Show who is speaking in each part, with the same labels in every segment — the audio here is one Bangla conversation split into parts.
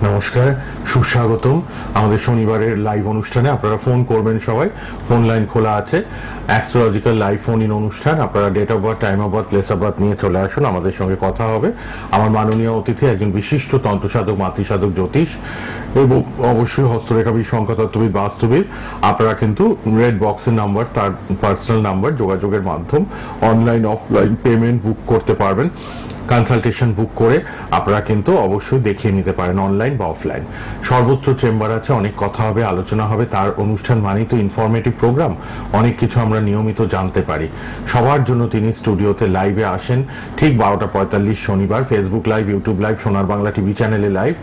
Speaker 1: নমস্কার, সুস্বাগতম আমাদের শনিবারের লাইভ অনুষ্ঠানে। আপনারা ফোন করবেন, সবাই ফোন লাইন খোলা আছে। অ্যাস্ট্রোলজিক্যাল লাইভ ফোন ইন অনুষ্ঠান। আপনারা date of birth, time of birth, place of birth নিয়ে চলে আসুন, আমাদের সঙ্গে কথা হবে। আমার মাননীয় অতিথি একজন বিশিষ্ট তন্ত্রসাধক, মাতৃসাধক, জ্যোতিষ এবং অবশ্যই হস্তরেখাবিদ, সংখ্যাতত্ত্ববিদ, বাস্তুবিদ। আপনারা কিন্তু রেড বক্সের নাম্বার, তার পার্সোনাল নাম্বার, যোগাযোগের মাধ্যম, অনলাইন অফলাইন পেমেন্ট বুক করতে পারবেন। কনসালটেশন বুক করে আপনারা কিন্তু অবশ্যই দেখিয়ে নিতে পারেন, অনলাইন বা অফলাইন। সর্বত্র চেম্বার আছে, অনেক কথা হবে, আলোচনা হবে। তার অনুষ্ঠান মানেই তো ইনফরমেটিভ প্রোগ্রাম, অনেক কিছু আমরা নিয়মিত জানতে পারি। সবার জন্য তিনি স্টুডিওতে লাইভে আসেন ঠিক 12:45 শনিবার। ফেসবুক লাইভ, ইউটিউব লাইভ, সোনার বাংলা টিভি চ্যানেলে লাইভ,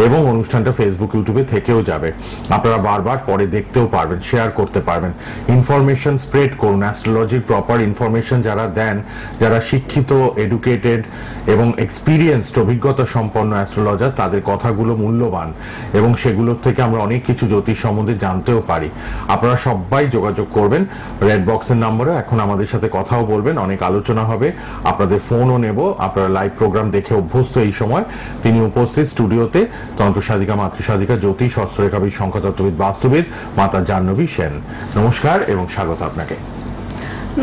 Speaker 1: এবং অনুষ্ঠানটা ফেসবুক, ইউটিউবে থেকেও যাবে। আপনারা বারবার পরে দেখতেও পারবেন, শেয়ার করতে পারবেন। ইনফরমেশন স্প্রেড করুন, অ্যাস্ট্রোলজির প্রপার ইনফরমেশন যারা দেন, যারা শিক্ষিত, এডুকেটেড এবং এক্সপিরিয়েন্সড, অভিজ্ঞতা সম্পন্ন অ্যাস্ট্রোলজার, তাদের কথাগুলো মূল্যবান এবং সেগুলোর থেকে আমরা অনেক কিছু জ্যোতিষ সম্বন্ধে জানতেও পারি। আপনারা সবাই যোগাযোগ করবেন রেড বক্সের নম্বরে। এখন আমাদের সাথে কথাও বলবেন, অনেক আলোচনা হবে, আপনাদের ফোনও নেব। আপনারা লাইভ প্রোগ্রাম দেখে অভ্যস্ত এই সময়। তিনি উপস্থিত স্টুডিওতে তন্ত্রসাধিকা, মাতৃসাধিকা, জ্যোতিষ, হস্তরেখাবিদ, সংখ্যাতত্ত্ববিদ, বাস্তুবিদ মাতা জাহ্নবী সেন। নমস্কার এবং স্বাগত আপনাকে।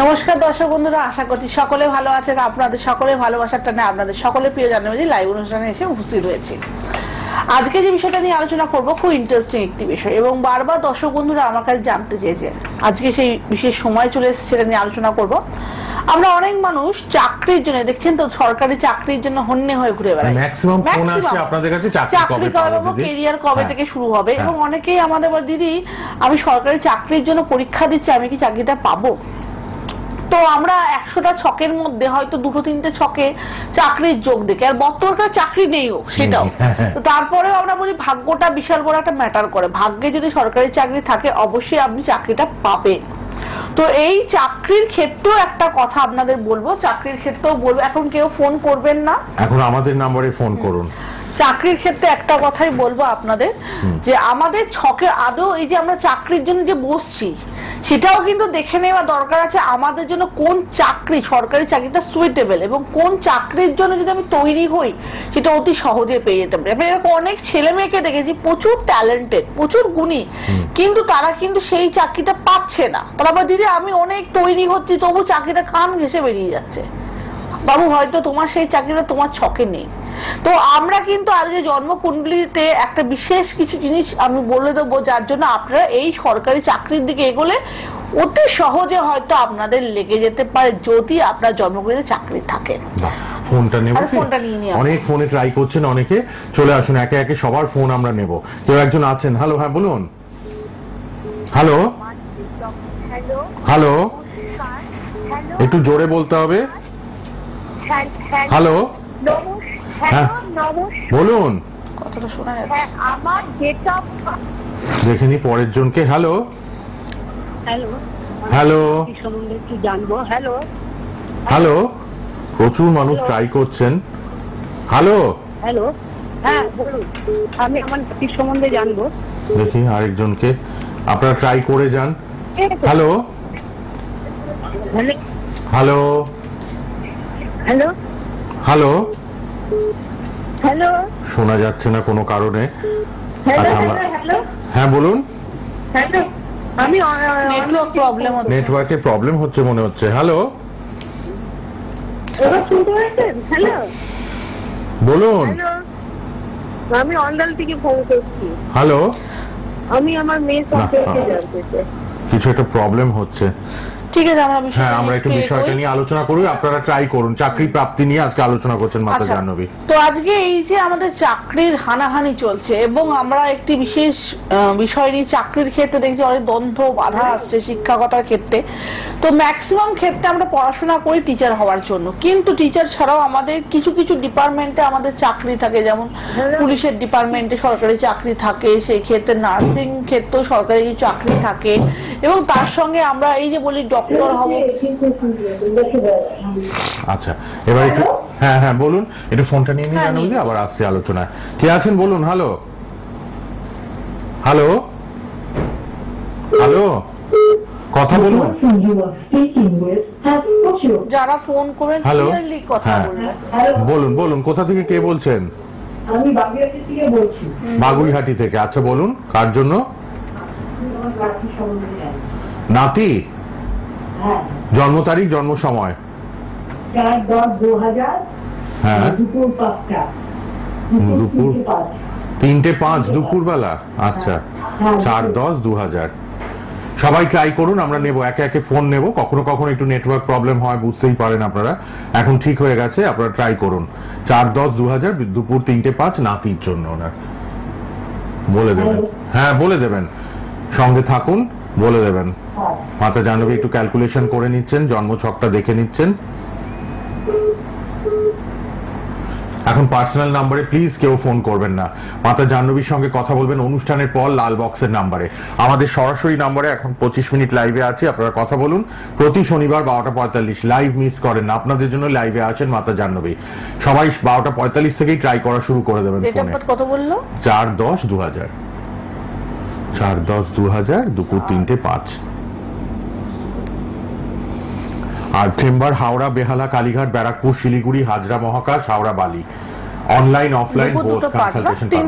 Speaker 2: নমস্কার দর্শক বন্ধুরা, আশা করছি সকলে ভালো আছেন। আপনাদের সকলের ভালোবাসার টানে আপনাদের সকলের প্রিয় জাহ্নবী লাইভ অনুষ্ঠানে এসে উপস্থিত হয়েছি। আজকে যে বিষয়টা নিয়ে আলোচনা করব খুব ইন্টারেস্টিং একটি বিষয়, এবং বারবার দর্শক বন্ধুরা আমার কাছে জানতে চেয়েছে। আজকে সেই বিশেষ সময় চলে এসেছে, সেটা নিয়ে আলোচনা করব। আমরা অনেক মানুষ চাকরির জন্য, দেখছেন তো, সরকারি চাকরির জন্য হন্যে হয়ে ঘুরে বেড়াই।
Speaker 1: ম্যাক্সিমাম ফোন আসে আপনাদের কাছে
Speaker 2: চাকরি কবে পাবো, ক্যারিয়ার কবে থেকে শুরু হবে, এবং অনেকেই আমাদের বলে, দিদি আমি সরকারি চাকরির জন্য পরীক্ষা দিচ্ছি, আমি কি চাকরিটা পাবো? তো আমরা 100টা ছকের মধ্যে হয়তো 2-3টে ছকে চাকরির যোগ দেখি, আর বর্তমানে চাকরি নেইও, সেটাও। তো তারপরেও আমরা বলি ভাগ্যটা বিশাল বড় একটা ম্যাটার করে। ভাগ্যে যদি সরকারি চাকরি থাকে, অবশ্যই আপনি চাকরিটা পাবেন। তো এই চাকরির ক্ষেত্রেও একটা কথা আপনাদের বলবো, চাকরির ক্ষেত্রেও বলবো, এখন কেউ ফোন করবেন না, এখন আমাদের নম্বরে ফোন করুন। চাকরির ক্ষেত্রে একটা কথাই বলবো আপনাদের, যে আমাদের ছকে আদৌ এই যে আমরা চাকরির জন্য যে বসছি, সেটাও কিন্তু দেখে নেওয়া দরকার আছে আমাদের জন্য কোন চাকরি, সরকারি চাকরিটা সুইটেবল, এবং কোন চাকরির জন্য যদি আমি তৈরি হই সেটা অতি সহজে পেয়ে যেতে পারি। আমি এরকম অনেক ছেলে মেয়েকে দেখেছি, প্রচুর ট্যালেন্টেড, প্রচুর গুণী, কিন্তু তারা কিন্তু সেই চাকরিটা পাচ্ছে না। তারা বলে, দিদি আমি অনেক তৈরি হচ্ছি, তবু চাকরিটা কান ঘেঁষে বেরিয়ে যাচ্ছে। বাবু, হয়তো তোমার সেই চাকরিটা তোমার ছকে নেই। তো আমরা কিন্তু আজকে জন্মকুণ্ডলিতে একটা বিশেষ কিছু জিনিস আমি বলে দেবো, যার জন্য আপনারা এই সরকারি চাকরির দিকে এগোলে অতি সহজে হয়তো আপনাদের লেগে যেতে পারে, যদি আপনার জন্মকুণ্ডলিতে চাকরি থাকে।
Speaker 1: ফোনটা নেব, ফোনটা নিয়ে নিয়ে অনেক ফোনে ট্রাই করছেন অনেকে। চলে আসুন, একে একে সবার ফোন আমরা নেব। কেউ একজন আছেন, হ্যালো, হ্যাঁ বলুন। হ্যালো হ্যালো, একটু জোরে বলতে হবে। হ্যালো, হ্যাঁ বলুন,
Speaker 2: কথাটা শোনা যাচ্ছে। আমার
Speaker 1: দেখে নি পরের জনকে। হ্যালো
Speaker 3: হ্যালো
Speaker 1: হ্যালো
Speaker 3: সম্বন্ধে কি জানবো? হ্যালো
Speaker 1: হ্যালো, প্রচুর মানুষ ট্রাই করছেন। হ্যালো
Speaker 3: হ্যালো, হ্যাঁ বলুন, আমি আমার নাতির সম্বন্ধে জানবো।
Speaker 1: দেখি আরেকজনকে, আপনারা ট্রাই করে যান। Hello
Speaker 3: hello
Speaker 1: hello
Speaker 3: hello
Speaker 1: hello,
Speaker 3: hello,
Speaker 1: শোনা যাচ্ছে না কোনো কারণে। আচ্ছা, আমরা
Speaker 3: হ্যালো
Speaker 1: হ্যাঁ বলুন।
Speaker 3: হ্যালো, আমি
Speaker 2: নেটওয়ার্ক প্রবলেম হচ্ছে,
Speaker 1: নেটওয়ার্কের প্রবলেম হচ্ছে মনে হচ্ছে। হ্যালো,
Speaker 3: এবার শুনতে পাচ্ছেন? হ্যালো
Speaker 1: বলুন।
Speaker 3: হ্যালো, আমি অন্ডাল থেকে ফোন করছি।
Speaker 1: হ্যালো,
Speaker 3: আমি আমার মেয়ের সম্পর্কে জানতে চাই।
Speaker 1: কিছু একটা প্রবলেম হচ্ছে।
Speaker 2: ঠিক আছে,
Speaker 1: হ্যাঁ, আমরা একটু বিষয়টা নিয়ে আলোচনা করি। আপনারা ট্রাই করুন। চাকরি প্রাপ্তি নিয়ে আজকে আলোচনা করছেন মাতা জাহ্নবী।
Speaker 2: তো আজকে এই যে আমাদের চাকরির হানাহানি চলছে, এবং আমরা একটি বিশেষ বিষয় নিয়ে চাকরির ক্ষেত্রে দেখছি অনেক দ্বন্দ্ব বাধা আসছে শিক্ষকতার ক্ষেত্রে। তো ম্যাক্সিমাম ক্ষেত্রে আমরা পড়াশোনা করি টিচার হওয়ার জন্য, কিন্তু টিচার ছাড়াও আমাদের কিছু কিছু ডিপার্টমেন্টে আমাদের চাকরি থাকে, যেমন পুলিশের ডিপার্টমেন্টে সরকারি চাকরি থাকে, সেই ক্ষেত্রে নার্সিং ক্ষেত্রেও সরকারি চাকরি থাকে, এবং তার সঙ্গে আমরা এই যে বলি ডক্টর হব।
Speaker 1: আচ্ছা, এবার একটু হ্যাঁ হ্যাঁ বলুন, একটু ফোনটা নিয়ে নিয়ে জানুন, আবার আসছে আলোচনায়। কে আছেন বলুন। হ্যালো হ্যালো হ্যালো, কথা বলুন।
Speaker 2: যারা ফোন করেন ক্লিয়ারলি কথা বলবেন।
Speaker 1: বলুন বলুন, কোথা থেকে কে বলছেন?
Speaker 3: আমি বাগেরহাট থেকে বলছি।
Speaker 1: বাগুইহাটি থেকে। আচ্ছা বলুন, কার জন্য?
Speaker 3: আমার নাতি সম্বন্ধে জানি।
Speaker 1: নাতি?
Speaker 3: হ্যাঁ,
Speaker 1: জন্ম তারিখ, জন্ম সময়?
Speaker 3: 4/10/2000,
Speaker 1: হ্যাঁ,
Speaker 3: দুপুর 5টা।
Speaker 1: দুপুর
Speaker 3: 5।
Speaker 1: 3:05 দুপুরবেলা। আচ্ছা, 4/10/2000। সবাই ট্রাই করুন, আমরা নেব, একে একে ফোন নেব। কখনো কখনো একটু নেটওয়ার্ক প্রবলেম হয়, বুঝতেই পারেন আপনারা। এখন ঠিক হয়ে গেছে, আপনারা ট্রাই করুন। 4/10/2000 দুপুর 3:05 নাতির জন্য ওনার। বলে দেবেন, হ্যাঁ বলে দেবেন, সঙ্গে থাকুন, বলে দেবেন। মাতা জাহ্নবী একটু ক্যালকুলেশন করে নিচ্ছেন, জন্ম ছকটা দেখে নিচ্ছেন। এখন পার্সোনাল নাম্বারে প্লিজ কেউ ফোন করবেন না। মাতা জাহ্নবীর সঙ্গে কথা বলবেন অনুষ্ঠানের পর লাল বক্সের নাম্বারে। আমাদের সরাসরি নাম্বারে এখন 25 মিনিট লাইভে আছে, আপনারা কথা বলুন। প্রতি শনিবার 12:45 লাইভ মিস করেন না, আপনাদের জন্য লাইভে আছেন মাতা জাহ্নবী। সবাই 12:45 থেকেই ট্রাই করা শুরু করে দেবেন ফোনে।
Speaker 2: কত বললো?
Speaker 1: 4/10/2000। 4/10/2000 দুপুর 3:05। আর চেম্বার হাওড়া, বেহালা, কালীঘাট, ব্যারাকপুর, শিলিগুড়ি, হাজরা, মহাকাশ, হাওড়া, বালি। অনলাইন অফলাইন বোথ কনসালটেশন পাবেন।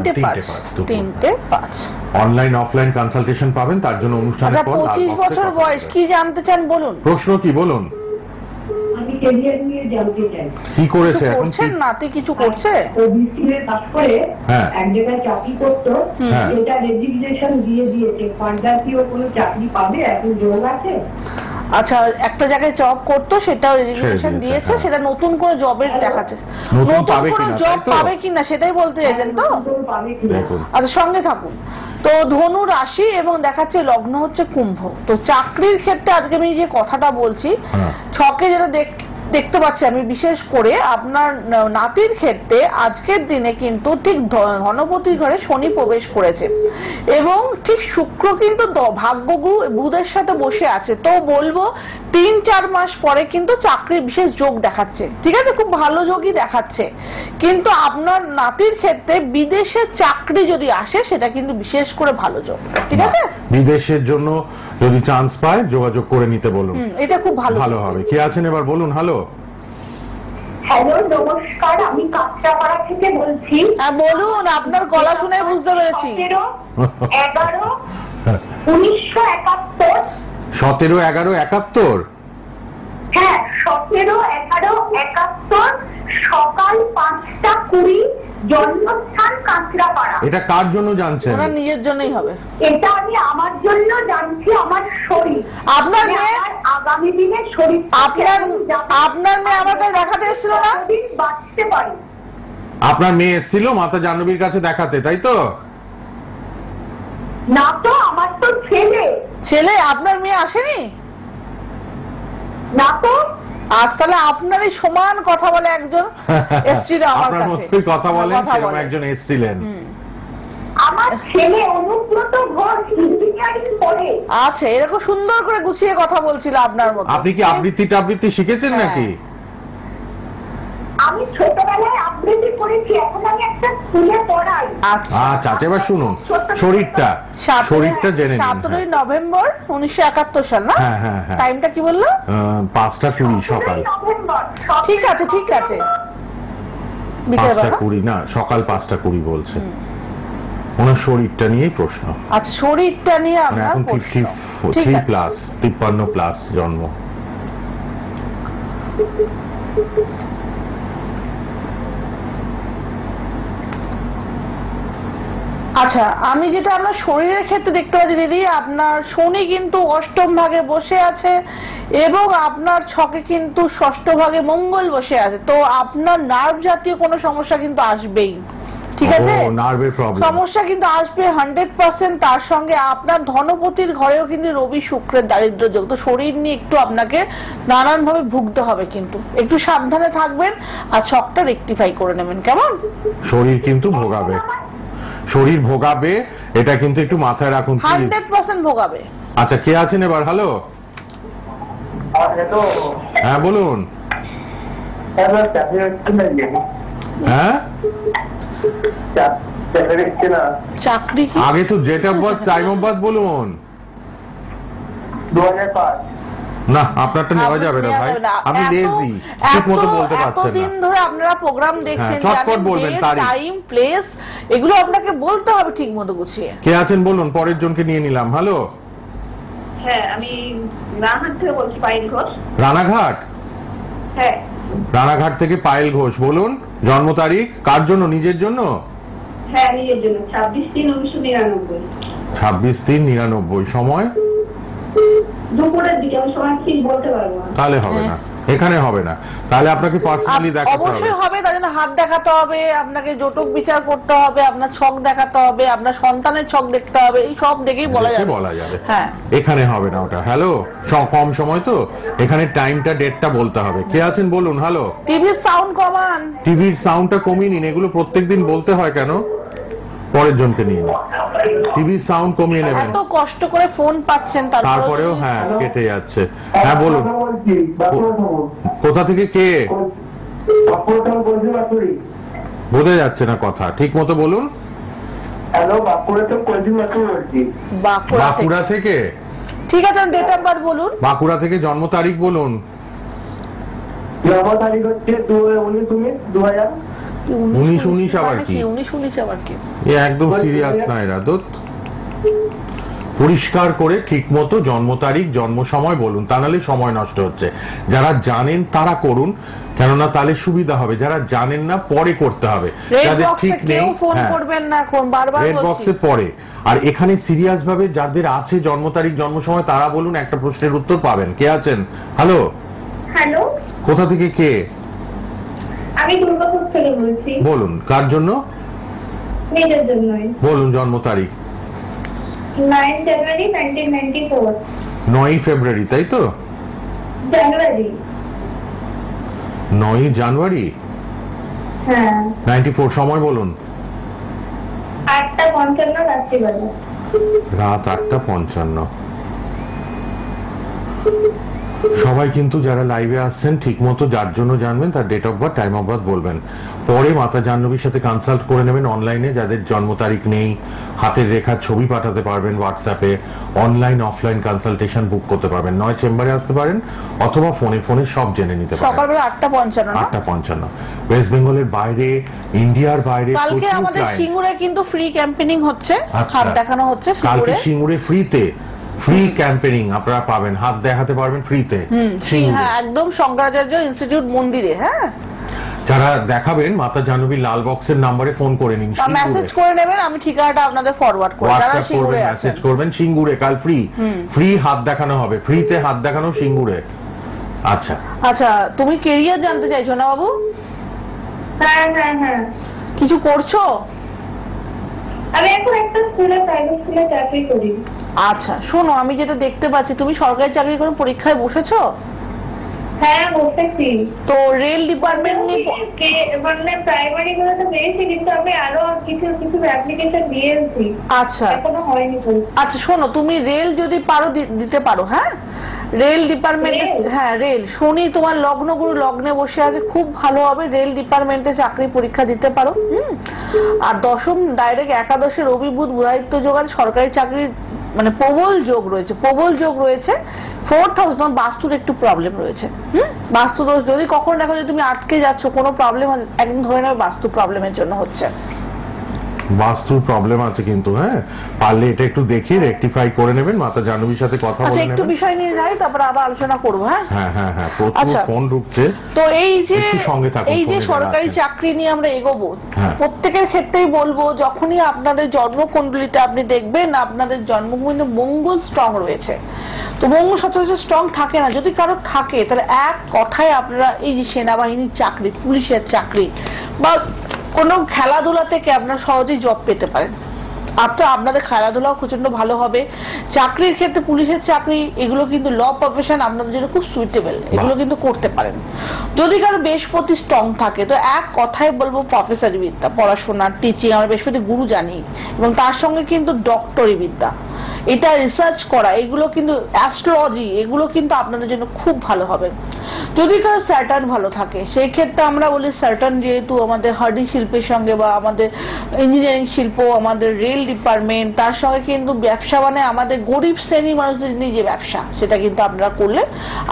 Speaker 2: 3:05।
Speaker 1: অনলাইন অফলাইন কনসালটেশন পাবেন, তার জন্য অনুষ্ঠানের পর
Speaker 2: 25 বছর বয়স, কি জানতে চান বলুন?
Speaker 1: প্রশ্ন কি বলুন?
Speaker 3: আমি ক্যারিয়ার নিয়ে জানতে চাই।
Speaker 1: কি করেছে এখন?
Speaker 2: করছেন নাতি কিছু করছে?
Speaker 3: ও বিসিএ পাস করে
Speaker 1: হ্যাঁ।
Speaker 3: এক জায়গায় চাকরি করতো,
Speaker 1: হ্যাঁ।
Speaker 3: এটা রেজিগনেশন দিয়ে দিয়েছে। ফার্দার কি ও কোনো চাকরি পাবে? এখন যোগ আছে?
Speaker 2: আচ্ছা, একটা জায়গায় জব করতো, সেটাও রেজিগনেশন
Speaker 1: ছেড়ে দিয়েছে,
Speaker 2: দিয়েছে,
Speaker 1: হ্যাঁ।
Speaker 2: সেটা নতুন করে জবের দেখাচ্ছে।
Speaker 1: নতুন পাবে
Speaker 2: কোনো
Speaker 1: কিনা,
Speaker 2: জব
Speaker 1: তাই তো?
Speaker 2: পাবে কিনা সেটাই বলতে চাইছেন তো?
Speaker 3: নতুন পাবে কিনা?
Speaker 1: দেখুন,
Speaker 2: আচ্ছা, সঙ্গে থাকুন। তো ধনু রাশি এবং দেখাচ্ছে লগ্ন হচ্ছে কুম্ভ। তো চাকরির ক্ষেত্রে আজকে আমি যে কথাটা বলছি,
Speaker 1: হ্যাঁ।
Speaker 2: ছকে যেটা দেখতে পাচ্ছি আমি, বিশেষ করে আপনার নাতির ক্ষেত্রে আজকের দিনে কিন্তু ঠিক ধনপতির ঘরে শনি প্রবেশ করেছে এবং ঠিক শুক্র কিন্তু ভাগ্যগুরু বুধের সাথে বসে আছে। তো বলবো 3-4 মাস পরে কিন্তু চাকরির বিশেষ যোগ দেখাচ্ছে, ঠিক আছে, খুব ভালো যোগই দেখাচ্ছে। কিন্তু আপনার নাতির ক্ষেত্রে বিদেশের চাকরি যদি আসে, সেটা কিন্তু বিশেষ করে ভালো যোগ, ঠিক আছে।
Speaker 1: বিদেশের জন্য যদি চান্স পায় যোগাযোগ করে নিতে বলুন,
Speaker 2: এটা খুব ভালো
Speaker 1: ভালো হবে। কে আছেন এবার বলুন? হ্যালো,
Speaker 3: হ্যালো, নমস্কার, আমি কাঁচরাপাড়া থেকে বলছি।
Speaker 2: হ্যাঁ বলুন, আপনার গলা শুনে বুঝতে পেরেছি।
Speaker 3: 17/11/1971।
Speaker 1: 17/11/71।
Speaker 3: হ্যাঁ, 17/11/71 সকাল 5:20, জন্মস্থান কাঁচরাপাড়া।
Speaker 1: এটা কার জন্য জানছেন?
Speaker 2: ওনার নিজের জন্যই হবে।
Speaker 3: এটা আমি আমার জন্য জানছি, আমার শরীর।
Speaker 2: আপনার মেয়ে,
Speaker 3: আগামী দিনে শরীর
Speaker 2: আপনার মেয়ে আমার কাছে দেখাতে এসেছিল না?
Speaker 3: বাঁচতে পারি।
Speaker 1: আপনার মেয়ে এসেছিল মাতা জাহ্নবীর কাছে দেখাতে, তাই তো?
Speaker 3: না তো, আমার তো ছেলে।
Speaker 2: আপনার মেয়ে আসেনি?
Speaker 3: না তো।
Speaker 2: আজ তাহলে আপনারই সমান কথা বলে একজন এসেছিল আমার
Speaker 1: আপনার
Speaker 2: কাছে।
Speaker 1: মতোই কথা বলেন, সেরকম একজন এসেছিলেন।
Speaker 3: আমার ছেলে অনুব্রত ঘোষ ইঞ্জিনিয়ারিং পড়ে।
Speaker 2: আচ্ছা, এরকম সুন্দর করে গুছিয়ে কথা বলছিল আপনার মতো।
Speaker 1: আপনি কি আবৃত্তি শিখেছেন নাকি?
Speaker 3: আমি ছোটবেলায় আবৃত্তি করেছি, এখন আমি একটা স্কুলে পড়াই।
Speaker 2: আচ্ছা
Speaker 1: আচ্ছা, এবার শুনুন, শরীরটা জেনে নিন।
Speaker 2: 17 নভেম্বর 1971 সাল না?
Speaker 1: হ্যাঁ হ্যাঁ হ্যাঁ।
Speaker 2: টাইমটা কি বললো?
Speaker 1: 5:20 সকাল।
Speaker 2: ঠিক আছে, ঠিক আছে, বিকেলবেলা।
Speaker 1: 5:20 না, সকাল 5:20 বলছে। ওনার শরীরটা নিয়েই প্রশ্ন।
Speaker 2: আচ্ছা, শরীরটা নিয়ে আপনার
Speaker 1: এখন
Speaker 2: প্রশ্ন।
Speaker 1: 53 প্লাস, 53 প্লাস জন্ম।
Speaker 2: আচ্ছা, আমি যেটা আপনার শরীরের ক্ষেত্রে দেখতে পাচ্ছি দিদি, আপনার শনি কিন্তু অষ্টম ভাগে বসে আছে এবং আপনার ছকে কিন্তু ষষ্ঠ ভাগে মঙ্গল বসে আছে। তো আপনার নার্ভ জাতীয় কোনো সমস্যা কিন্তু আসবেই, ঠিক আছে,
Speaker 1: নার্ভের প্রবলেম
Speaker 2: সমস্যা কিন্তু আসবে 100%। তার সঙ্গে আপনার ধনপতির ঘরেও কিন্তু রবি শুক্রের দারিদ্র যোগ। তো শরীর নিয়ে একটু আপনাকে নানান ভাবে ভুগতে হবে, কিন্তু একটু সাবধানে থাকবেন আর ছকটা রেকটিফাই করে নেবেন, কেমন?
Speaker 1: শরীর কিন্তু ভোগাবে, শরীর ভোগাবে, এটা কিন্তু একটু মাথায় রাখুন প্লিজ।
Speaker 2: 100% ভোগাবে।
Speaker 1: আচ্ছা, কে আছেন এবার? হ্যালো, হ্যাঁ বলুন। হ্যাঁ,
Speaker 2: চাকরি কি?
Speaker 1: আগে তো date of birth, time of birth বলুন। না আপনারটা নেওয়া যাবে না ভাই, আপনি লেজি, ঠিকমতো বলতে পারছেন না।
Speaker 2: এতদিন ধরে আপনারা প্রোগ্রাম দেখছেন,
Speaker 1: চটপট বলবেন,
Speaker 2: টাইম প্লেস এগুলো আপনাকে বলতে হবে ঠিকমতো গুছিয়ে।
Speaker 1: কে আছেন বলুন, পরের জনকে নিয়ে নিলাম। হ্যালো,
Speaker 3: হ্যাঁ আমি রানাঘাট থেকে বলছি, পায়েল ঘোষ।
Speaker 1: রানাঘাট?
Speaker 3: হ্যাঁ
Speaker 1: রানাঘাট থেকে পায়েল ঘোষ, বলুন জন্ম তারিখ কার জন্য? নিজের জন্য?
Speaker 3: হ্যাঁ নিজের জন্য, 26/3/1999।
Speaker 1: 26/3/99। সময়?
Speaker 3: দুপুরের দিকে, আমি সময় ঠিক বলতে পারবো না।
Speaker 1: তাহলে হবে না, এখানে হবে না, তাহলে আপনাকে পার্সোনালি দেখাতে হবে।
Speaker 2: অবশ্যই হবে, তার জন্য হাত দেখাতে হবে, আপনাকে জটক বিচার করতে হবে, আপনার ছক দেখাতে হবে, আপনার সন্তানের ছক দেখতে হবে, এই সব দেখেই বলা যাবে। হ্যাঁ,
Speaker 1: এখানে হবে না ওটা। হ্যালো, কম সময় তো, এখানে টাইমটা ডেটটা বলতে হবে। কে আছেন বলুন। হ্যালো,
Speaker 2: টিভির সাউন্ড কমান।
Speaker 1: টিভির সাউন্ডটা কমিয়ে নিন, এগুলো প্রত্যেকদিন বলতে হয় কেন? পরের জনকে নিয়ে নিন, টিভির সাউন্ড কমিয়ে নেবেন।
Speaker 2: এত কষ্ট করে ফোন পাচ্ছেন
Speaker 1: তারপরেও হ্যাঁ কেটে যাচ্ছে। হ্যাঁ বলুন, কোথা থেকে কে? বোঝা যাচ্ছে না কথা, ঠিক মতো বলুন। বাঁকুড়া থেকে?
Speaker 2: ঠিক আছে, ডেট অফ বার্থ বলুন।
Speaker 1: বাঁকুড়া থেকে জন্ম তারিখ বলুন।
Speaker 4: জন্ম তারিখ হচ্ছে 19/19/2000।
Speaker 1: 19/19 আবার কি?
Speaker 2: 19/19 আবার কি?
Speaker 1: এ একদম সিরিয়াস না এরা। পরিষ্কার করে ঠিক মতো জন্ম তারিখ জন্ম সময় বলুন, তা নাহলে সময় নষ্ট হচ্ছে। যারা জানেন তারা করুন, কেননা তাহলে সুবিধা হবে। যারা জানেন না পরে করতে হবে, যাদের ঠিক নেই
Speaker 2: ফোন করবেন না, বারবার
Speaker 1: রেড বক্সে পরে। আর এখানে সিরিয়াস ভাবে যাদের আছে জন্ম তারিখ জন্ম সময় তারা বলুন, একটা প্রশ্নের উত্তর পাবেন। কে আছেন? হ্যালো,
Speaker 3: হ্যালো,
Speaker 1: কোথা থেকে কে?
Speaker 3: আমি দুর্গাপুর থেকে বলছি।
Speaker 1: বলুন কার জন্য?
Speaker 3: নিজের জন্যই।
Speaker 1: বলুন জন্ম তারিখ।
Speaker 3: 9 জানুয়ারি 1994।
Speaker 1: 9 ফেব্রুয়ারি, তাই তো?
Speaker 3: জানুয়ারি।
Speaker 1: 9 জানুয়ারি
Speaker 3: হ্যাঁ।
Speaker 1: 94। সময় বলুন।
Speaker 3: 8:55 রাত্রিবেলা।
Speaker 1: রাত 8:55। সবাই কিন্তু যারা লাইভে আসছেন ঠিক মতো যার জন্য জানবেন তার date of birth time of birth বলবেন। পরে মাতা জাহ্নবীর সাথে কনসাল্ট করে নেবেন অনলাইনে। যাদের জন্ম তারিখ নেই, হাতের রেখার ছবি পাঠাতে পারবেন হোয়াটসঅ্যাপে। অনলাইন অফলাইন কনসালটেশন বুক করতে পারবেন, নয় চেম্বারে আসতে পারেন অথবা ফোনে সব জেনে নিতে পারেন।
Speaker 2: সকালবেলা 8:55।
Speaker 1: 8:55। ওয়েস্ট বেঙ্গলের বাইরে, ইন্ডিয়ার বাইরে।
Speaker 2: কালকে আমাদের সিঙ্গুরে কিন্তু ফ্রি ক্যাম্পেইনিং হচ্ছে, হাত দেখানো হচ্ছে
Speaker 1: কালকে সিঙ্গুরে ফ্রি ক্যাম্পেইনিং আপনারা পাবেন, হাত দেখাতে পারবেন ফ্রিতে।
Speaker 2: হ্যাঁ একদম, শঙ্করাচার্য ইনস্টিটিউট মন্দিরে। হ্যাঁ,
Speaker 1: যারা দেখাবেন মাতা জাহ্নবী লাল বক্সের নম্বরে ফোন করে নিন,
Speaker 2: মেসেজ করে নেবেন, আমি ঠিকানাটা আপনাদের ফরওয়ার্ড করব। যারা সিঙ্গুরে আছেন
Speaker 1: মেসেজ করবেন। সিঙ্গুরে কাল ফ্রি হাত দেখানো হবে, ফ্রিতে হাত দেখানো সিঙ্গুরে। আচ্ছা, তুমি ক্যারিয়ার জানতে চাইছো না বাবু?
Speaker 3: হ্যাঁ।
Speaker 2: কিছু করছো?
Speaker 3: আমি এখন একটা প্রাইভেট স্কুলে চাকরি করি।
Speaker 2: আচ্ছা শোনো, আমি যেটা দেখতে পাচ্ছি তুমি সরকারি চাকরির কোনো পরীক্ষায় বসেছো?
Speaker 3: হ্যাঁ বসেছি।
Speaker 2: তো রেল ডিপার্টমেন্ট
Speaker 3: মানে প্রাইমারি গুলোতে পেয়েছি, কিন্তু আমি আরো কিছু অ্যাপ্লিকেশন দিয়েছি।
Speaker 2: আচ্ছা,
Speaker 3: এখনো হয়নি।
Speaker 2: আচ্ছা শোনো, তুমি রেল যদি পারো দিতে পারো। হ্যাঁ, রেল ডিপার্টমেন্টে, হ্যাঁ রেল, শনি তোমার লগ্ন গুরু লগ্নে বসে আছে, খুব ভালো হবে। রেল ডিপার্টমেন্টে চাকরি পরীক্ষা দিতে পারো। আর দশম ডাইরেক্ট একাদশে রবি বুধ বুধাদিত্য যোগ আছে, সরকারি চাকরির মানে প্রবল যোগ রয়েছে। 4th হাউস, তোমার বাস্তুর একটু প্রবলেম রয়েছে। বাস্তু দোষ যদি কখন দেখো যে তুমি আটকে যাচ্ছ, কোনো প্রবলেম একদম ধরে নেবে বাস্তু প্রবলেমের জন্য হচ্ছে।
Speaker 1: বাস্তুর প্রবলেম আছে কিন্তু, হ্যাঁ পারলে এটা একটু দেখি রেকটিফাই করে নেবেন, মাতা জাহ্নবীর সাথে কথা বলে নেবেন।
Speaker 2: একটু বিষয় নিয়ে যাই, তারপর আবার আলোচনা করব।
Speaker 1: হ্যাঁ প্রচুর ফোন ঢুকছে।
Speaker 2: তো এই যে সরকারি চাকরি নিয়ে আমরা এগোবো, প্রত্যেকের ক্ষেত্রেই বলবো, যখনই আপনাদের জন্মকুণ্ডলিতে আপনি দেখবেন আপনাদের জন্মকুণ্ডলিতে মঙ্গল স্ট্রং রয়েছে। তো মঙ্গল সচরাচর স্ট্রং থাকে না, যদি কারো থাকে তাহলে এক কথায় আপনারা এই যে সেনাবাহিনীর চাকরি, পুলিশের চাকরি বা কোনো খেলাধুলা থেকে আপনারা সহজেই জব পেতে পারেন। আপনাদের খেলাধুলাও প্রচন্ড ভালো হবে। চাকরির ক্ষেত্রে পুলিশের চাকরি এগুলো কিন্তু ল প্রফেশন আপনাদের জন্য খুব সুইটেবল, এগুলো কিন্তু করতে পারেন। যদি কারো বৃহস্পতি স্ট্রং থাকে তো এক কথায় বলবো প্রফেসরি বিদ্যা, পড়াশোনা, টিচিং, আমরা বৃহস্পতি গুরু জানি, এবং তার সঙ্গে কিন্তু ডক্টরি বিদ্যা, এটা রিসার্চ করা, এগুলো কিন্তু অ্যাস্ট্রোলজি, এগুলো কিন্তু আপনাদের জন্য খুব ভালো হবে। যদি কারো স্যাটার্ন ভালো থাকে সেই ক্ষেত্রে আমরা বলি স্যাটার্ন যেহেতু আমাদের হার্ডি শিল্পের সঙ্গে বা আমাদের ইঞ্জিনিয়ারিং শিল্প, আমাদের রেল ডিপার্টমেন্ট, তার সঙ্গে কিন্তু ব্যবসা মানে আমাদের গরিব শ্রেণীর মানুষদের যে ব্যবসা, সেটা কিন্তু আপনারা করলে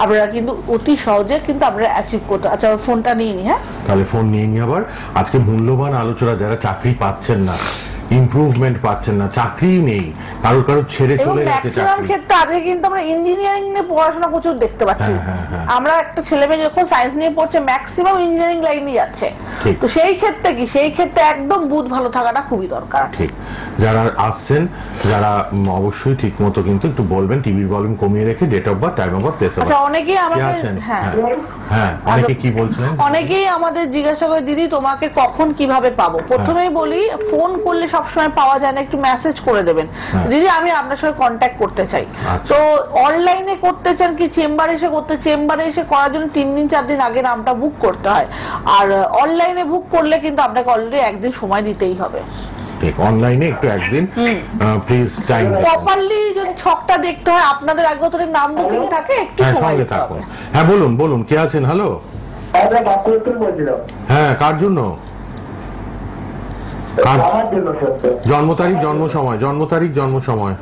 Speaker 2: আপনারা কিন্তু অতি সহজে কিন্তু আপনারা অ্যাচিভ করতে। আচ্ছা, ফোনটা নিয়ে নি। হ্যাঁ,
Speaker 1: তাহলে ফোন নিয়ে নি আবার। আজকে মূল্যবান আলোচনা, যারা চাকরি পাচ্ছেন না, ইমপ্রুভমেন্ট পাচ্ছেন না, চাকরি নেই, কারোর ছেড়ে চলে যাচ্ছে
Speaker 2: ম্যাক্সিমাম ক্ষেত্রে আজকে কিন্তু আমরা ইঞ্জিনিয়ারিং নিয়ে পড়াশোনা প্রচুর দেখতে পাচ্ছি। আমরা একটা ছেলে মেয়ে যখন সায়েন্স নিয়ে পড়ছে ম্যাক্সিমাম ইঞ্জিনিয়ারিং লাইনে যাচ্ছে। তো সেই ক্ষেত্রে কি, সেই ক্ষেত্রে একদম বুধ ভালো থাকাটা খুবই দরকার।
Speaker 1: ঠিক, যারা আসছেন, যারা অবশ্যই ঠিক মতো কিন্তু একটু বলবেন, টিভির ভলিউম কমিয়ে রেখে date of birth, time of birth, place of birth.
Speaker 2: আচ্ছা, অনেকেই আমাকে
Speaker 1: অনেকে কি বলছিলেন,
Speaker 2: অনেকেই আমাদের জিজ্ঞাসা করে দিদি তোমাকে কখন কিভাবে পাবো। প্রথমেই বলি ফোন করলে সবসময় পাওয়া যায় না, একটু মেসেজ করে দেবেন, দিদি আমি আপনার সঙ্গে কন্ট্যাক্ট করতে চাই। তো অনলাইনে করতে চান কি চেম্বারে এসে করতে, চেম্বারে এসে করার জন্য 3 দিন 4 দিন আগে নামটা বুক করতে হয়, আর অনলাইনে বুক করলে কিন্তু আপনাকে অলরেডি একদিন সময় দিতেই হবে।
Speaker 1: ঠিক, অনলাইনে একটু একদিন প্লিজ টাইম
Speaker 2: প্রপারলি যদি ছকটা দেখতে হয়, আপনাদের আগে তো নাম বুকিং থাকে, একটু সময় দিতে হবে।
Speaker 1: হ্যাঁ বলুন বলুন, কে আছেন? হ্যালো, হ্যাঁ, কার জন্য? জন্ম তারিখ, জন্ম সময়, জন্ম তারিখ, জন্ম সময়।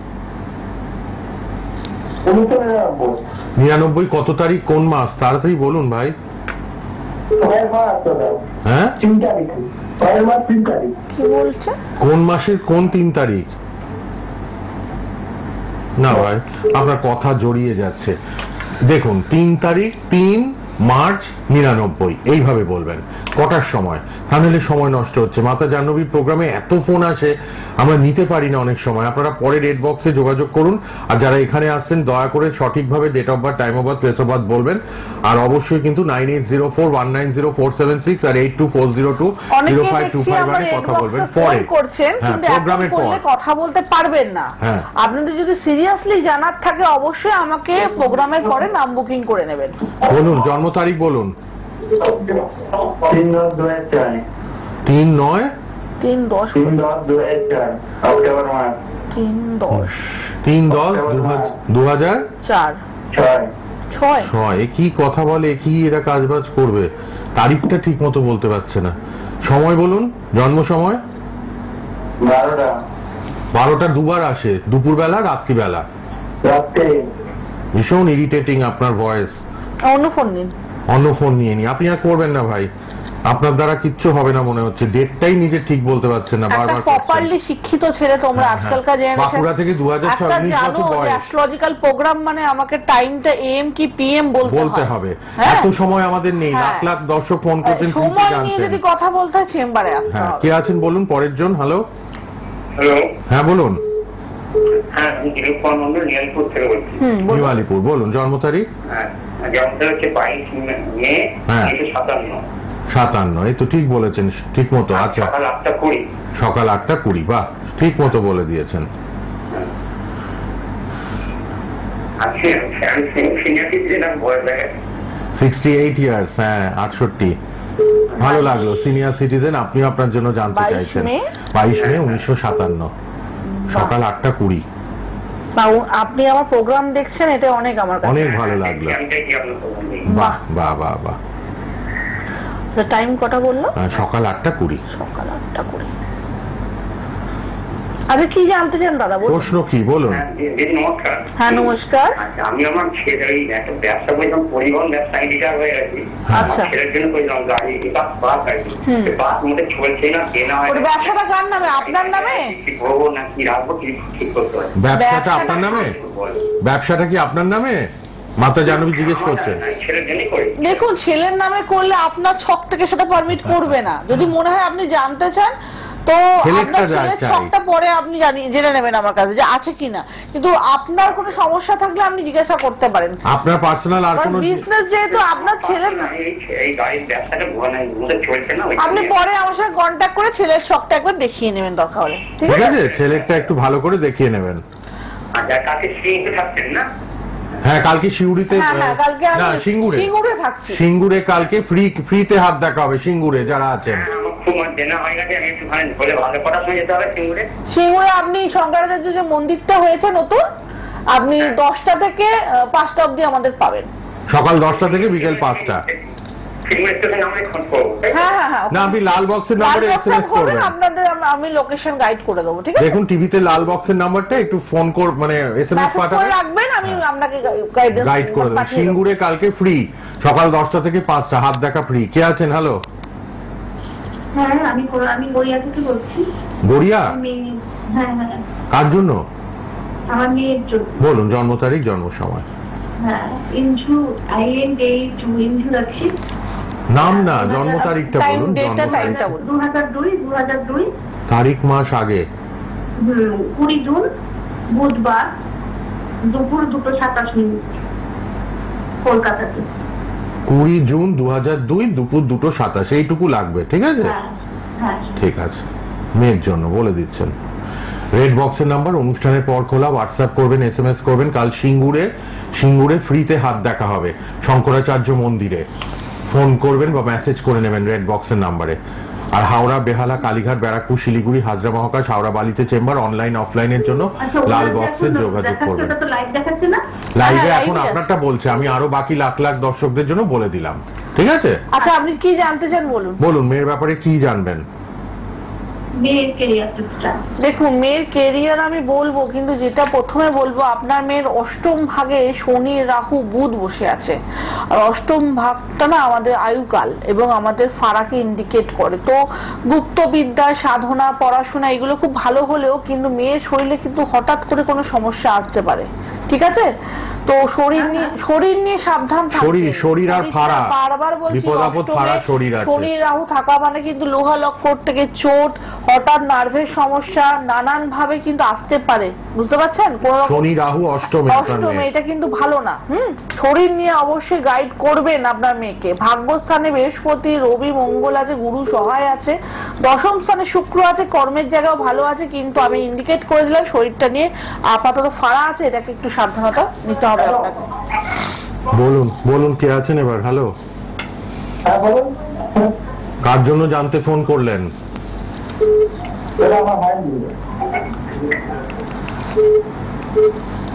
Speaker 1: 99 কত তারিখ, কোন মাস? তাড়াতাড়ি বলুন ভাই। হ্যাঁ,
Speaker 2: কি বলছে,
Speaker 1: কোন মাসের কোন 3 তারিখ? না ভাই, আপনার কথা জড়িয়ে যাচ্ছে। দেখুন, 3 তারিখ, 3 মার্চ 99, এইভাবে বলবেন। কটার সময়? তাহলে সময় নষ্ট হচ্ছে। মাতা জাহ্নবীর প্রোগ্রামে এত ফোন আসে, আমরা নিতে পারি না অনেক সময়। আপনারা পরে রেড বক্সে যোগাযোগ করুন। আর যারা এখানে আসছেন, দয়া করে সঠিকভাবে date of birth, time of birth, place of birth বলবেন। আর অবশ্যই কিন্তু 9804190476 আর 8240205251 কথা বলবেন পরে।
Speaker 2: করছেন কিন্তু প্রোগ্রামের পরে কথা বলতে পারবেন না। আপনাদের যদি সিরিয়াসলি জানার থাকে অবশ্যই আমাকে প্রোগ্রামের পরে নাম বুকিং করে নেবেন।
Speaker 1: বলুন জন্ম তারিখ বলুন।
Speaker 4: 3/10/2004 অক্টোবর মাস।
Speaker 1: 3/10/2004 কি কথা বলে, কি এরা কাজবাজ করবে, তারিখটা ঠিক মতো বলতে পারছে না। সময় বলুন, জন্ম সময়। 12টা দুবার আসে, দুপুরবেলা, রাত্রিবেলা। ভীষণ ইরিটেটিং আপনার ভয়েস।
Speaker 2: অন্য ফোন নিন,
Speaker 1: অন্য ফোন নিয়ে নি। আপনি আর করবেন না ভাই, আপনার দ্বারা কিচ্ছু হবে না মনে হচ্ছে। ডেটটাই নিজে ঠিক বলতে পারছেন না, বারবার
Speaker 2: একটা প্রপারলি শিক্ষিত ছেলে তোমরা আজকালকার জেনারেশন।
Speaker 1: বাঁকুড়া থেকে 2019 বছর বয়স।
Speaker 2: অ্যাস্ট্রোলজিক্যাল প্রোগ্রাম মানে আমাকে টাইমটা এএম কি পিএম বলতে হবে।
Speaker 1: এত সময় আমাদের নেই। লাখ লাখ দর্শক ফোন করছেন,
Speaker 2: সময় নিয়ে যদি কথা বলতে হয় চেম্বারে আসতে হবে।
Speaker 1: কে আছেন বলুন পরের জন। হ্যালো, হ্যাঁ বলুন।
Speaker 5: হ্যাঁ, আমি নিরূপম মন্ডল, নিয়ালিপুর থেকে বলছি।
Speaker 1: নিয়ালিপুর, বলুন জন্ম তারিখ।
Speaker 5: জন্ম তারিখ হচ্ছে 22 মে 1957।
Speaker 1: 57, এই তো ঠিক বলেছেন, ঠিক মতো। আচ্ছা,
Speaker 5: সকাল 8টা 20।
Speaker 1: সকাল 8টা 20, বাহ, ঠিক মতো বলে দিয়েছেন।
Speaker 5: আচ্ছা, আমি সিনিয়র সিটিজেন, আমি বয়স হয়ে গেছে
Speaker 1: 68 ইয়ার্স। হ্যাঁ, 68। ভালো লাগলো, সিনিয়র সিটিজেন। আপনিও আপনার জন্য জানতে চাইছেন। 22 মে 1957, সকাল 8টা 20।
Speaker 2: আপনি আমার প্রোগ্রাম দেখছেন, এটা অনেক আমার কাছে
Speaker 1: অনেক ভালো লাগলো। বাহ বাহ বাহ বাহ।
Speaker 2: তো টাইম কটা বললো?
Speaker 1: সকাল 8টা 20।
Speaker 2: সকাল 8টা 20। আচ্ছা, কি জানতে চান দাদা?
Speaker 1: প্রশ্ন কি বলুন।
Speaker 5: নমস্কার।
Speaker 2: হ্যাঁ, নমস্কার।
Speaker 5: আমি আমার ছেলের একটা ব্যবসা করলাম, পরিবহন ব্যবসায় রিটায়ার হয়ে গেছি।
Speaker 2: আচ্ছা,
Speaker 5: ছেলের জন্য করলাম গাড়ি, বাস গাড়ি। বাস মধ্যে চলছে না, কেনা হয়।
Speaker 2: ব্যবসাটা কার নামে? আপনার নামে?
Speaker 5: কি করবো না কি রাখবো, কি ঠিক করতে হয়।
Speaker 1: ব্যবসাটা আপনার নামে? ব্যবসাটা কি আপনার নামে? মাতা জাহ্নবী জিজ্ঞেস করছেন।
Speaker 2: দেখুন, ছেলের নামে করলে আপনার ছক থেকে সেটা পারমিট করবে না। যদি মনে হয় আপনি জানতে চান তো আপনার ছেলের ছকটা পরে আপনি জেনে নেবেন আমার কাছে যে আছে কিনা। কিন্তু আপনার কোনো সমস্যা থাকলে আপনি জিজ্ঞাসা করতে পারেন।
Speaker 1: আপনার পার্সোনাল আর কোনো
Speaker 2: বিজনেস যেহেতু আপনার ছেলের,
Speaker 5: এই গাড়ির ব্যবসাটা মধ্যে চলছে না।
Speaker 2: আপনি পরে আমার সাথে কন্ট্যাক্ট করে ছেলের ছকটা একবার দেখিয়ে নেবেন দরকার হলে।
Speaker 1: ঠিক আছে, ছেলেরটা একটু ভালো করে দেখিয়ে নেবেন।
Speaker 5: আচ্ছা, কাকে সিংতে থাকছেন না?
Speaker 1: হ্যাঁ, কালকে সিউড়িতে,
Speaker 2: সিঙ্গুরে থাকছি।
Speaker 1: সিঙ্গুরে কালকে ফ্রিতে হাত দেখা হবে। সিঙ্গুরে যারা আছেন,
Speaker 5: খুব জেনা হয়ে গেছে, আমি একটুখানি বলে ভালো করার সময় যেতে হবে সিঙ্গুরে।
Speaker 2: সিঙ্গুরে আপনি শঙ্করাচার্য যে মন্দিরটা হয়েছে নতুন, আপনি 10টা থেকে 5টা অবধি আমাদের পাবেন।
Speaker 1: সকাল 10টা থেকে বিকেল 5টা।
Speaker 5: সিঙ্গুর স্টেশনে আমরা খোঁজ করবো।
Speaker 2: হ্যাঁ হ্যাঁ হ্যাঁ,
Speaker 1: না, আপনি লাল বক্সের নাম্বারে এসএমএস করবেন।
Speaker 2: আপনাদের আমি লোকেশন গাইড করে দেবো, ঠিক আছে?
Speaker 1: দেখুন টিভিতে লাল বক্সের নাম্বারটা একটু ফোন মানে এসএমএস
Speaker 2: মেসেজ করে
Speaker 1: পাঠাবেন,
Speaker 2: রাখবেন, আমি আপনাকে
Speaker 1: গাইড করে দেবেন। সিঙ্গুরে কালকে ফ্রি, সকাল 10টা থেকে 5টা, হাত দেখা ফ্রি। কে আছেন? হ্যালো,
Speaker 3: হ্যাঁ আমি গড়িয়া থেকে বলছি।
Speaker 1: গড়িয়া?
Speaker 3: হ্যাঁ হ্যাঁ,
Speaker 1: কার জন্য?
Speaker 3: আমার মেয়ের জন্য।
Speaker 1: বলুন জন্ম তারিখ, জন্ম সময়।
Speaker 3: হ্যাঁ, ইঞ্জু INJU ইঞ্জু রাখছি।
Speaker 1: নাম না, জন্ম তারিখটা বলুন। জন্ম তারিখ,
Speaker 3: 2002
Speaker 1: তারিখ মাস আগে।
Speaker 3: 20 জুন বুধবার দুপুর 2:27 কলকাতাতে।
Speaker 1: 20 জুন 2002 দুপুর 2:27, এইটুকু লাগবে, ঠিক আছে?
Speaker 3: হ্যাঁ হ্যাঁ,
Speaker 1: ঠিক আছে, মেয়ের জন্য বলে দিচ্ছেন। রেড বক্সের নাম্বার, অনুষ্ঠানের পর খোলা, হোয়াটসঅ্যাপ করবেন, এসএমএস করবেন। কাল সিঙ্গুরে ফ্রিতে হাত দেখা হবে শঙ্করাচার্য মন্দিরে। ফোন করবেন বা মেসেজ করে নেবেন রেড বক্সের নাম্বারে। আর হাওড়া, বেহালা, কালীঘাট, ব্যারাকপুর, শিলিগুড়ি, হাজরা মহাকাশ, হাওড়া বালিতে চেম্বার, অনলাইন অফলাইনের জন্য লাল বক্সে যোগাযোগ করবেন। লাইভে এখন আপনারটা বলছে, আমি আরো বাকি লাখ লাখ দর্শকদের জন্য বলে দিলাম, ঠিক আছে?
Speaker 2: আচ্ছা, আপনি কি জানতে চান বলুন।
Speaker 1: বলুন মেয়ের ব্যাপারে কি জানবেন?
Speaker 2: দেখুন, মেয়ের কেরিয়ার আমি বলবো, কিন্তু যেটা প্রথমে বলবো, আপনার মেয়ের অষ্টম ভাগে শনি, রাহু, বুধ বসে আছে। আর অষ্টম ভাগটা না আমাদের আয়ুকাল এবং আমাদের ফারাকে ইন্ডিকেট করে। তো গুপ্তবিদ্যা, সাধনা, পড়াশোনা এগুলো খুব ভালো হলেও কিন্তু মেয়ের শরীরে কিন্তু হঠাৎ করে কোনো সমস্যা আসতে পারে, ঠিক আছে? তো শরীর নিয়ে সাবধান থাকবেন।
Speaker 1: শরীর আর ফাড়া,
Speaker 2: বারবার বলছি,
Speaker 1: বিপদ-আপদ ফাড়া শরীর আছে।
Speaker 2: শনি রাহু থাকা মানে কিন্তু লোহা লক্কর থেকে চোট, হঠাৎ নার্ভের সমস্যা নানান ভাবে কিন্তু আসতে পারে, বুঝতে পারছেন?
Speaker 1: শনি রাহু অষ্টমে,
Speaker 2: এটা কিন্তু ভালো না। শরীর নিয়ে অবশ্যই গাইড করবেন আপনার মেয়েকে। ভাগ্যস্থানে বৃহস্পতি, রবি, মঙ্গল আছে, গুরু সহায় আছে, দশম স্থানে শুক্র আছে, কর্মের জায়গাও ভালো আছে, কিন্তু আমি ইন্ডিকেট করে দিলাম শরীরটা নিয়ে আপাতত ফাড়া আছে, এটাকে একটু সাবধানতা নিতে হবে আপনাকে।
Speaker 1: বলুন কে আছেন এবার? হ্যালো,
Speaker 4: হ্যাঁ বলুন।
Speaker 1: কার জন্য জানতে ফোন করলেন?
Speaker 4: আমার ভাই।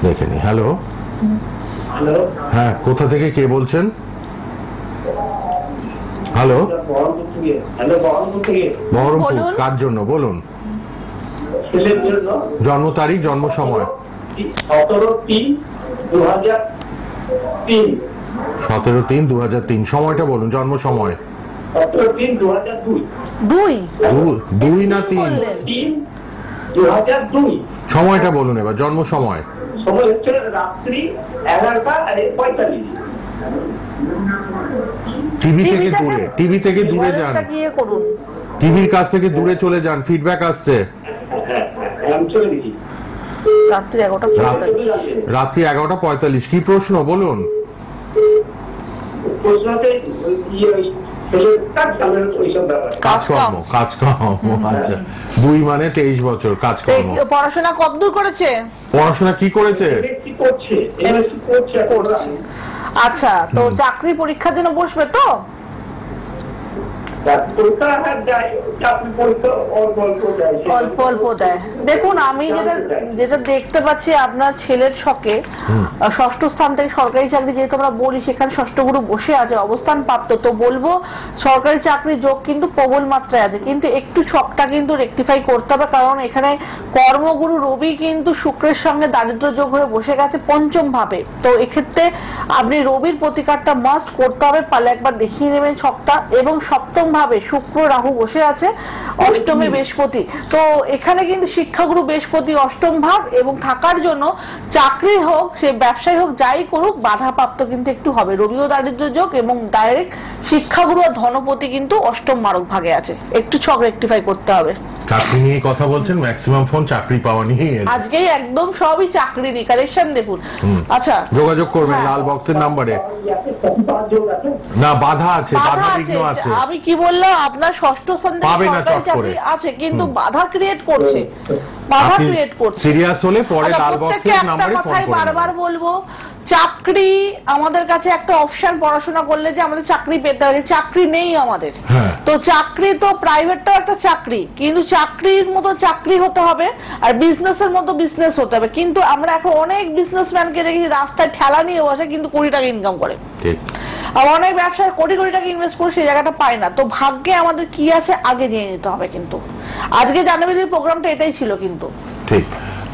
Speaker 1: দেখেনি। হ্যালো,
Speaker 4: হ্যালো,
Speaker 1: হ্যাঁ, কোথা থেকে কে বলছেন? হ্যালো, বহরমপুর। কার জন্য বলুন?
Speaker 4: ছেলের জন্য।
Speaker 1: জন্ম তারিখ, জন্ম সময়?
Speaker 4: 17/3/2003।
Speaker 1: 17/3/2003। সময়টা বলুন, জন্ম সময়?
Speaker 4: 17/3/2002।
Speaker 1: দুই না 3?
Speaker 4: 2002।
Speaker 1: সময়টা বলুন এবার, জন্ম সময়?
Speaker 4: সময় হচ্ছে রাত্রি 11:45।
Speaker 1: টিভি থেকে দূরে যান, টিভির কাছ থেকে দূরে চলে যান, ফিডব্যাক আসছে। রাত্রি 11:45। কি প্রশ্ন বলুন? কাজকর্ম। আচ্ছা, 2 মানে 23 বছর কাজকর্ম।
Speaker 2: পড়াশোনা কতদূর করেছে?
Speaker 1: পড়াশোনা কি করেছে?
Speaker 2: আচ্ছা, তো চাকরি পরীক্ষার জন্য বসবে তো? অল্প অল্প দেয়। দেখুন, আমি যেটা দেখতে পাচ্ছি আপনার ছেলের শখে ষষ্ঠ স্থান থেকে সরকারি চাকরি, যেহেতু আমরা বলি সেখানে ষষ্ঠ গুরু বসে আছে, অবস্থান প্রাপ্ত, তো বলবো সরকারি চাকরির যোগ কিন্তু প্রবল মাত্রায় আছে, কিন্তু একটু ছকটা কিন্তু রেকটিফাই করতে হবে, কারণ এখানে কর্মগুরু রবি কিন্তু শুক্রের সঙ্গে দারিদ্র্য যোগ হয়ে বসে গেছে পঞ্চম ভাবে। তো এক্ষেত্রে আপনি রবির প্রতিকারটা মাস্ট করতে হবে, পালে একবার দেখিয়ে নেবেন ছকটা। এবং সপ্তম ভাবে শুক্র রাহু বসে আছে, অষ্টমে বৃহস্পতি। তো এখানে কিন্তু শিক্ষাগুরু বৃহস্পতি অষ্টম ভাব, এবং থাকার জন্য চাকরি হোক, সে ব্যবসায় হোক, যাই করুক বাধাপ্রাপ্ত কিন্তু একটু হবে। রবিও দারিদ্র্য যোগ এবং ডাইরেক্ট শিক্ষাগুরু আর ধনপতি কিন্তু অষ্টম মারক ভাগে আছে, একটু ছক রেকটিফাই করতে হবে।
Speaker 1: চাকরি নিয়ে কথা বলছেন, ম্যাক্সিমাম ফোন চাকরি পাওয়া নিয়ে
Speaker 2: আজকেই একদম সবই চাকরি নিয়ে কালেকশন দেখুন। আচ্ছা,
Speaker 1: যোগাযোগ করবেন লাল বক্সের নাম্বারে। না, বাধা আছে, বাধা বিঘ্ন আছে।
Speaker 2: আমি কি বললাম, আপনার ষষ্ঠ স্থান থেকে সরকারি চাকরি আছে, কিন্তু বাধা ক্রিয়েট করছে, বাধা ক্রিয়েট করছে।
Speaker 1: সিরিয়াস হলে পরে লাল বক্সের নাম্বারে ফোন করুন।
Speaker 2: বারবার বলবো, চাকরি আমাদের কাছে একটা অপশন, পড়াশোনা করলে যে আমাদের চাকরি পেতে হবে, চাকরি নেই আমাদের। তো চাকরি তো প্রাইভেটটাও একটা চাকরি, কিন্তু চাকরির মতো চাকরি হতে হবে আর বিজনেসের মতো বিজনেস হতে হবে। কিন্তু আমরা এখন অনেক বিজনেসম্যানকে দেখি রাস্তায় ঠেলা নিয়ে বসে কিন্তু কোটি টাকা ইনকাম করে, আর অনেক ব্যবসায় কোটি কোটি টাকা ইনভেস্ট করে সেই জায়গাটা পায় না। তো ভাগ্যে আমাদের কি আছে আগে জেনে নিতে হবে। কিন্তু আজকে জানুয়ারির প্রোগ্রামটা এটাই ছিল। কিন্তু
Speaker 1: ঠিক,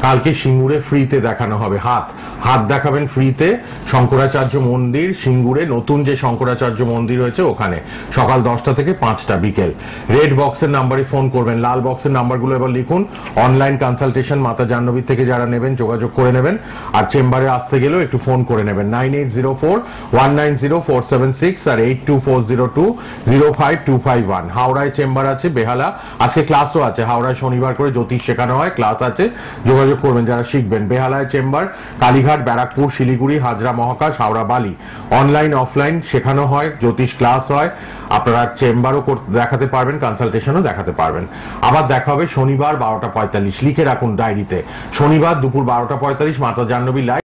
Speaker 1: কালকে সিঙ্গুরে ফ্রিতে দেখানো হবে হাত দেখাবেন ফ্রিতে। শঙ্করাচার্য মন্দির সিঙ্গুরে, নতুন যে শঙ্করাচার্য মন্দির হয়েছে ওখানে, সকাল 10টা থেকে 5টা বিকেল। রেড বক্সের নাম্বারে ফোন করবেন, লাল বক্সের নাম্বারগুলো এবার লিখুন। অনলাইন কনসালটেশন মাতা জাহ্নবীর থেকে যারা নেবেন যোগাযোগ করে নেবেন, আর চেম্বারে আসতে গেলেও একটু ফোন করে নেবেন 9804190476 আর 8240205251। হাওড়ায় চেম্বার আছে, বেহালা আজকে ক্লাসও আছে, হাওড়ায় শনিবার করে জ্যোতিষ শেখানো হয়, ক্লাস আছে, যোগাযোগ করবেন যারা শিখবেন। বেহালায় চেম্বার, কালীঘাট, ব্যারাকপুর, শিলিগুড়ি, হাজরা, মহাকাশ, হাওড়া, বালি অনলাইন অফলাইন শেখানো হয়, জ্যোতিষ ক্লাস হয়। আপনারা চেম্বারও দেখাতে পারবেন, কনসালটেশনও দেখাতে পারবেন। আবার দেখা হবে শনিবার 12টা 45, লিখে রাখুন ডায়েরিতে, শনিবার দুপুর 12টা 45 মাতা জাহ্নবী লাইভ।